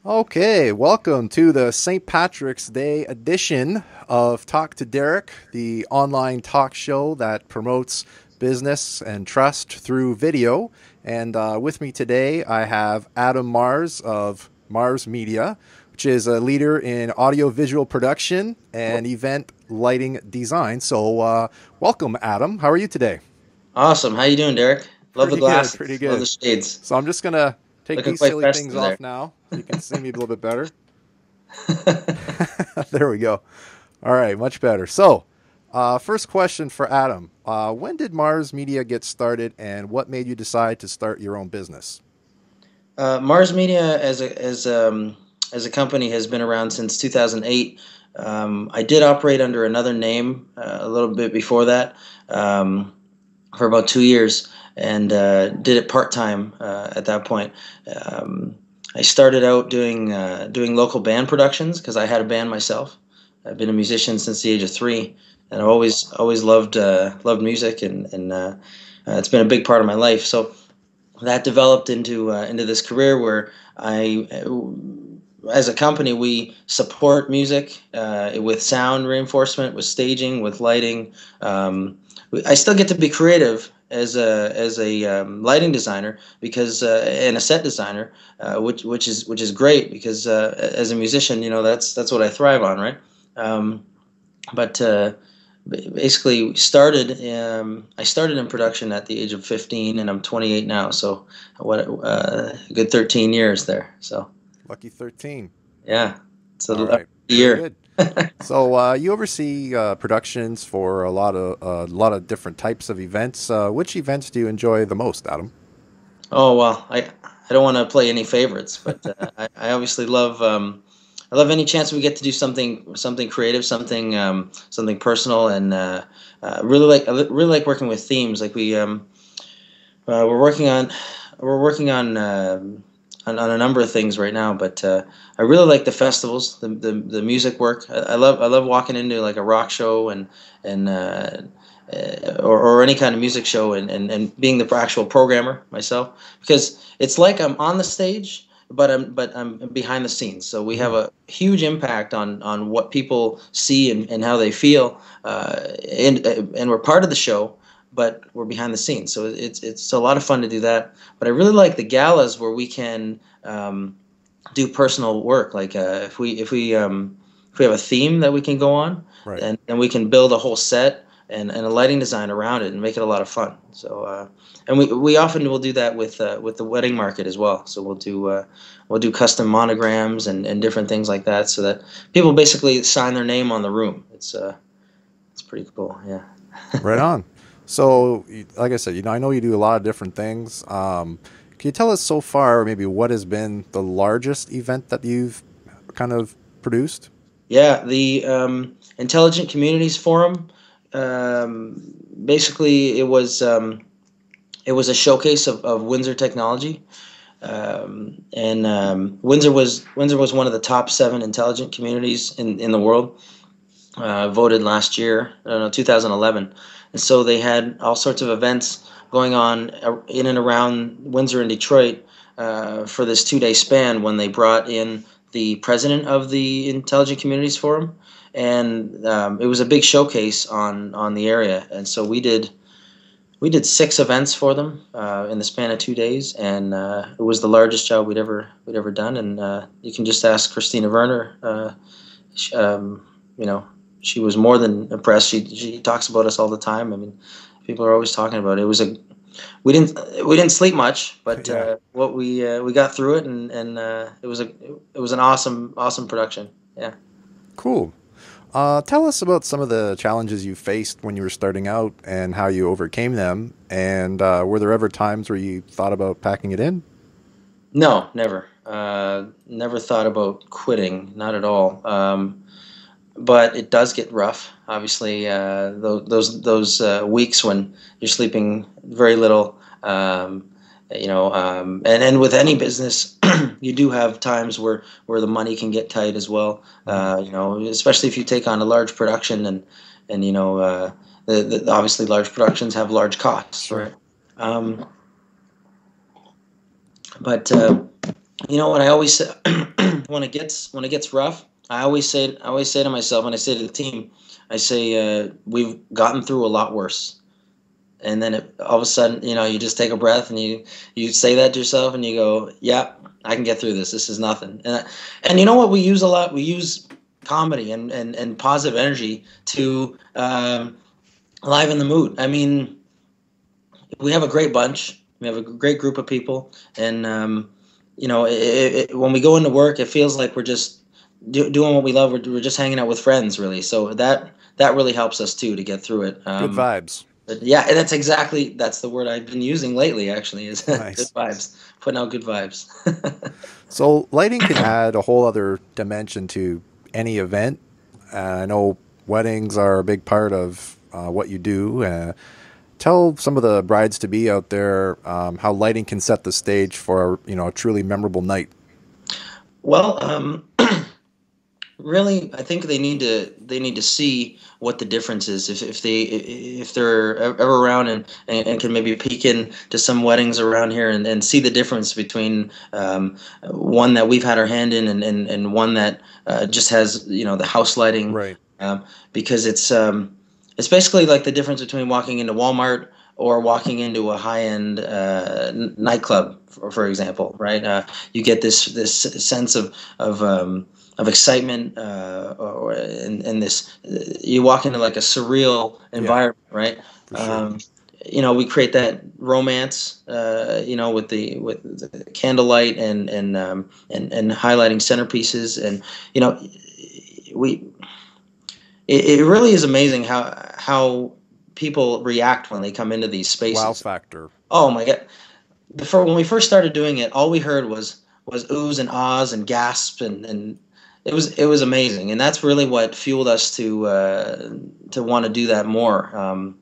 Okay, welcome to the St. Patrick's Day edition of Talk to Derek, the online talk show that promotes business and trust through video. And with me today, I have Adam Marz of Marz Media, which is a leader in audiovisual production and event lighting design. So, welcome, Adam. How are you today? Awesome. How you doing, Derek? Love the Pretty good, pretty glasses. Love the good. shades. So, I'm just going to take Looking these quite silly things festive there. off now so you can see me a little bit better. There we go. All right, much better. So, first question for Adam. When did Mars Media get started, and what made you decide to start your own business? Mars Media as a company has been around since 2008. I did operate under another name a little bit before that for about 2 years, and did it part time at that point. Um, I started out doing local band productions because I had a band myself. I've been a musician since the age of three, and I've always loved music, and it's been a big part of my life. So that developed into this career where as a company, we support music with sound reinforcement, with staging, with lighting. I still get to be creative as a lighting designer because and a set designer, which is great because as a musician, that's what I thrive on, right? Um, but basically I started in production at the age of 15, and I'm 28 now, so what a good 13 years there. So Lucky 13. yeah, it's All a right, very year. good. So, you oversee productions for a lot of different types of events. Which events do you enjoy the most, Adam? Oh well, I don't want to play any favorites, but I obviously love any chance we get to do something creative, something personal, and I really like working with themes. Like we're working on a number of things right now, but I really like the festivals, the music work. I love walking into like a rock show and or any kind of music show and being the actual programmer myself, because it's like I'm on the stage, but I'm behind the scenes. So we have Mm, a huge impact on what people see and how they feel, and we're part of the show, but we're behind the scenes. So it's a lot of fun to do that. But I really like the galas where we can do personal work. Like if we have a theme that we can go on, right. and we can build a whole set and a lighting design around it and make it a lot of fun. So and we often will do that with the wedding market as well. So we'll do custom monograms and different things like that, so that people basically sign their name on the room. It's pretty cool. Yeah. Right on. So, like I said, I know you do a lot of different things. Can you tell us so far, maybe what has been the largest event that you've kind of produced? Yeah, the Intelligent Communities Forum. Um, Basically, it was a showcase of Windsor technology, and Windsor was one of the top seven intelligent communities in the world, voted last year, I don't know, 2011, and so they had all sorts of events going on in and around Windsor and Detroit for this 2 day span when they brought in the president of the Intelligent Communities Forum, and it was a big showcase on the area, and so we did six events for them in the span of 2 days, and it was the largest job we'd ever done. And you can just ask Christina Werner. She, you know, she was more than impressed. She talks about us all the time. I mean, people are always talking about it. It was a we didn't sleep much, but Yeah, what we got through it, and it was an awesome production. Yeah. cool. Tell us about some of the challenges you faced when you were starting out and how you overcame them. And were there ever times where you thought about packing it in? No, never. Never thought about quitting. Not at all. But it does get rough. Obviously, those weeks when you're sleeping very little, and with any business, you do have times where the money can get tight as well. Mm, Especially if you take on a large production, and obviously large productions have large costs, sure. right? Um, but You know what I always say when it gets rough, I always say to myself, and I say to the team, I say we've gotten through a lot worse. And then all of a sudden, you just take a breath and you say that to yourself, and you go, "Yeah, I can get through this. This is nothing." And you know what we use a lot? We use comedy and positive energy to liven the mood. I mean, we have a great bunch. We have a great group of people, and when we go into work, it feels like we're just doing what we love. We're just hanging out with friends, really. So that really helps us too to get through it. Good vibes. But yeah, that's the word I've been using lately. Actually, is good Nice. vibes. Putting out good vibes. So lighting can add a whole other dimension to any event. I know weddings are a big part of what you do. Tell some of the brides to be out there how lighting can set the stage for a truly memorable night. Well, really, I think they need to see what the difference is if they're ever around and can maybe peek in to some weddings around here and see the difference between one that we've had our hand in and one that just has the house lighting, Right. because it's basically like the difference between walking into Walmart or walking into a high-end nightclub, for example, right? You get this sense of excitement, and this you walk into like a surreal Yeah, environment, right? for sure. Um, we create that romance, with the candlelight and highlighting centerpieces, and you know, we it really is amazing how people react when they come into these Wow spaces. factor. Oh my god! Before when we first started doing it, all we heard was oohs and ahs and gasps, and it was amazing, and that's really what fueled us to want to do that more.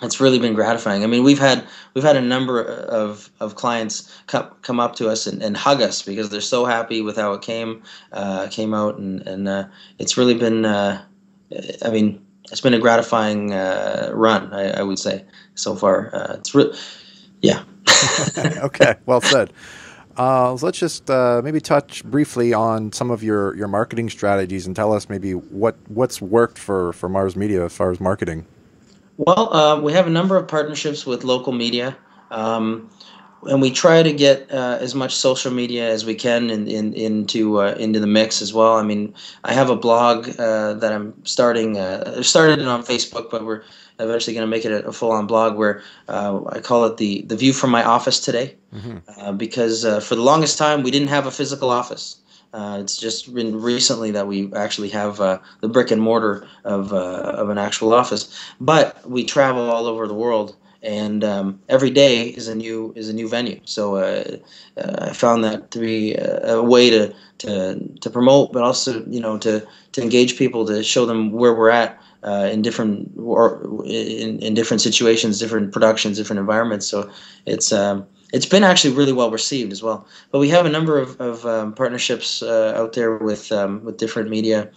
It's really been gratifying. I mean, we've had a number of clients come up to us and hug us because they're so happy with how it came out, and it's really been. I mean, it's been a gratifying run, I would say, so far. Yeah. Okay, well said. So let's just maybe touch briefly on some of your marketing strategies and tell us maybe what's worked for Mars Media as far as marketing. Well, we have a number of partnerships with local media, um, and we try to get as much social media as we can into the mix as well. I mean, I have a blog that I'm starting. I started it on Facebook, but we're eventually going to make it a full-on blog where I call it the view from my office today, Hmm. because for the longest time we didn't have a physical office. It's just been recently that we actually have the brick and mortar of an actual office. But we travel all over the world, and every day is a new venue. So I found that to be a way to promote, but also to engage people, to show them where we're at in different or in different situations, different productions, different environments. So it's been actually really well received as well. But we have a number of partnerships out there with different media.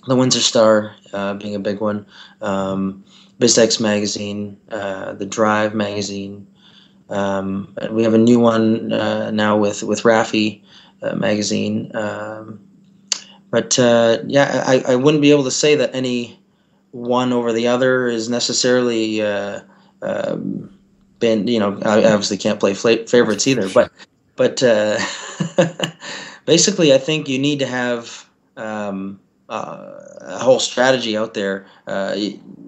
The Windsor Star being a big one, BizX Magazine, the Drive Magazine. And we have a new one now with Raffi Magazine. But yeah, I wouldn't be able to say that any one over the other is necessarily been. I obviously can't play favorites either, Sure. but basically, I think you need to have a whole strategy out there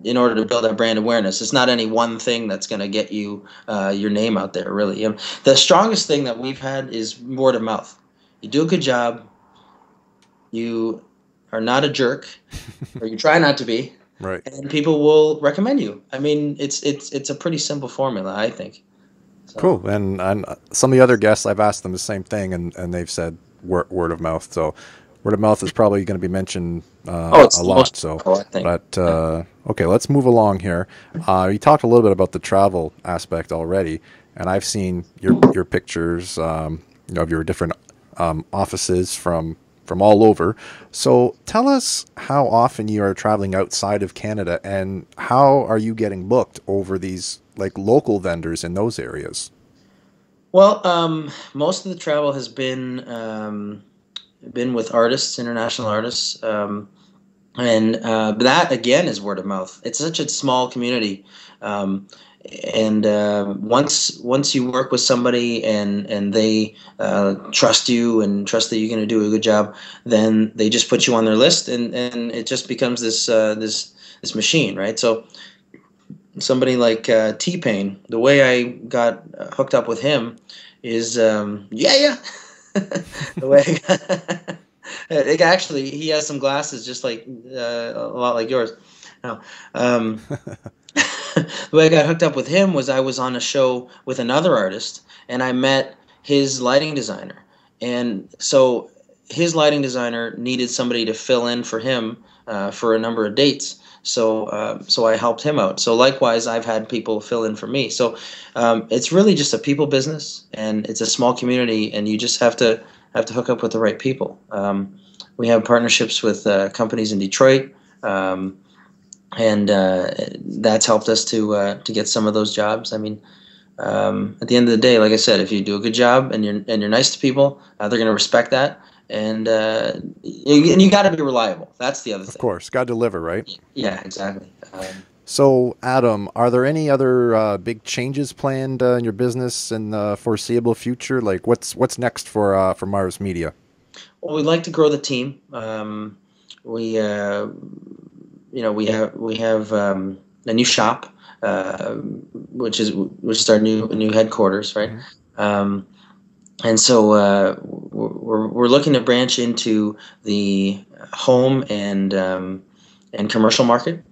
in order to build that brand awareness. It's not any one thing that's going to get you your name out there. Really, the strongest thing that we've had is word of mouth. You do a good job. You are not a jerk, or you try not to be, Right. and people will recommend you. I mean, it's a pretty simple formula, I think. So, Cool. And some of the other guests, I've asked them the same thing, and they've said word of mouth. So word of mouth is probably going to be mentioned oh, it's a the most lot. So, powerful, I think. but okay, let's move along here. You talked a little bit about the travel aspect already, and I've seen your pictures of your different offices from all over. So tell us how often you are traveling outside of Canada, and how are you getting booked over these like local vendors in those areas? Well, most of the travel has been with artists, international artists, and that again is word of mouth. It's such a small community, um, and once you work with somebody and they trust you and trust that you're going to do a good job, then they just put you on their list, and it just becomes this machine, right? So somebody like T-Pain, the way I got hooked up with him is yeah. The way I got, it actually he has some glasses just like a lot like yours. No, the way I got hooked up with him was I was on a show with another artist and I met his lighting designer, and so his lighting designer needed somebody to fill in for him for a number of dates. So I helped him out. So likewise, I've had people fill in for me. So it's really just a people business, and it's a small community, and you just have to hook up with the right people. We have partnerships with companies in Detroit, and that's helped us to get some of those jobs. I mean, at the end of the day, like I said, if you do a good job and you're nice to people, they're going to respect that. And you got to be reliable. That's the other Of thing. course, got to deliver, right? Yeah, exactly. So, Adam, are there any other big changes planned in your business in the foreseeable future? Like, what's next for Marz Media? Well, we'd like to grow the team. We we have a new shop, which is our new headquarters, right? Hmm. Um, and so we're looking to branch into the home and commercial market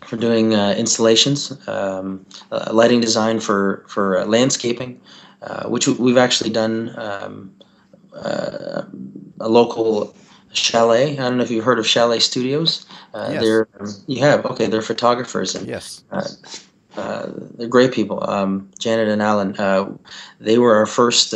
for doing installations, lighting design for landscaping, which we've actually done. Uh, a local chalet. I don't know if you've heard of Chalet Studios. Yes, They're you have okay. They're photographers and yes. uh, they're great people. Janet and Alan. They were our first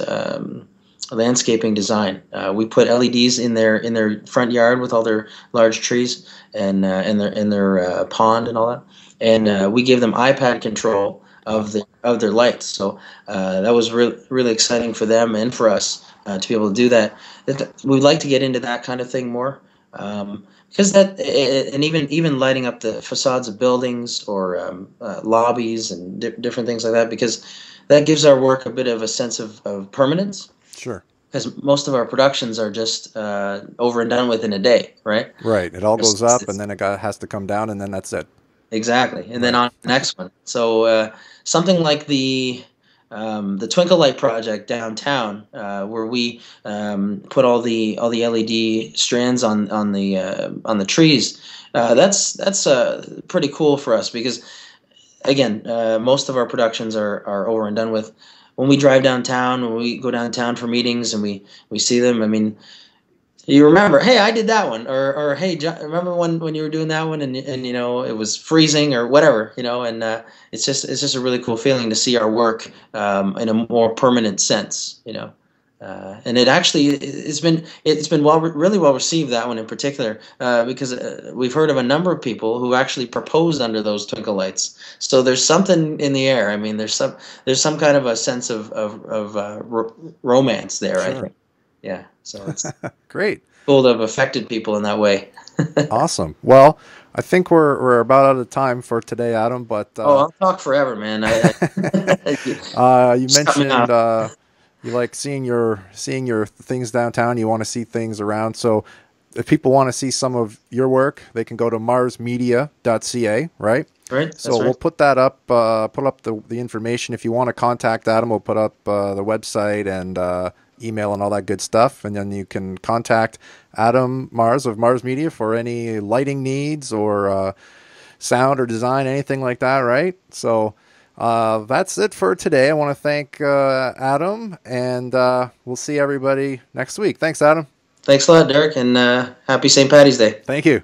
landscaping design. We put LEDs in their front yard with all their large trees and in their pond and all that. And we gave them iPad control Wow. of their lights. So that was really exciting for them and for us to be able to do that. We'd like to get into that kind of thing more. Because and even lighting up the facades of buildings or lobbies and different things like that, because that gives our work a bit of a sense of permanence. Sure. Because most of our productions are just over and done with in a day, right? Right. It all goes up, and It's- then has to come down, and then that's it. Exactly, and then Right. on to the next one. So something like the Twinkle Light project downtown, where we put all the LED strands on the trees. That's pretty cool for us because again, most of our productions are over and done with. When we drive downtown, when we go downtown for meetings, and we see them, I mean, you remember, hey, I did that one, or hey, John, remember when you were doing that one, and it was freezing or whatever, and it's just a really cool feeling to see our work in a more permanent sense. And it's been really well received, that one in particular, because we've heard of a number of people who actually proposed under those twinkle lights. So there's something in the air. I mean, there's some kind of a sense of romance there, I Sure. think. Yeah. So it's Great. cool to have affected people in that way. Awesome. Well, I think we're about out of time for today, Adam. But Oh, I'll talk forever, man. you Just cut me mentioned off. you like seeing your things downtown. You want to see things around. So if people want to see some of your work, they can go to marsmedia.ca, right? Right? So That's we'll right. put that up, put up the information. If you want to contact Adam, we'll put up the website and email and all that good stuff. And then you can contact Adam Marz of Marz Media for any lighting needs or sound or design, anything like that, right? So that's it for today. I want to thank Adam, and we'll see everybody next week. Thanks, Adam. Thanks a lot, Derek, and happy St. Patty's Day. Thank you.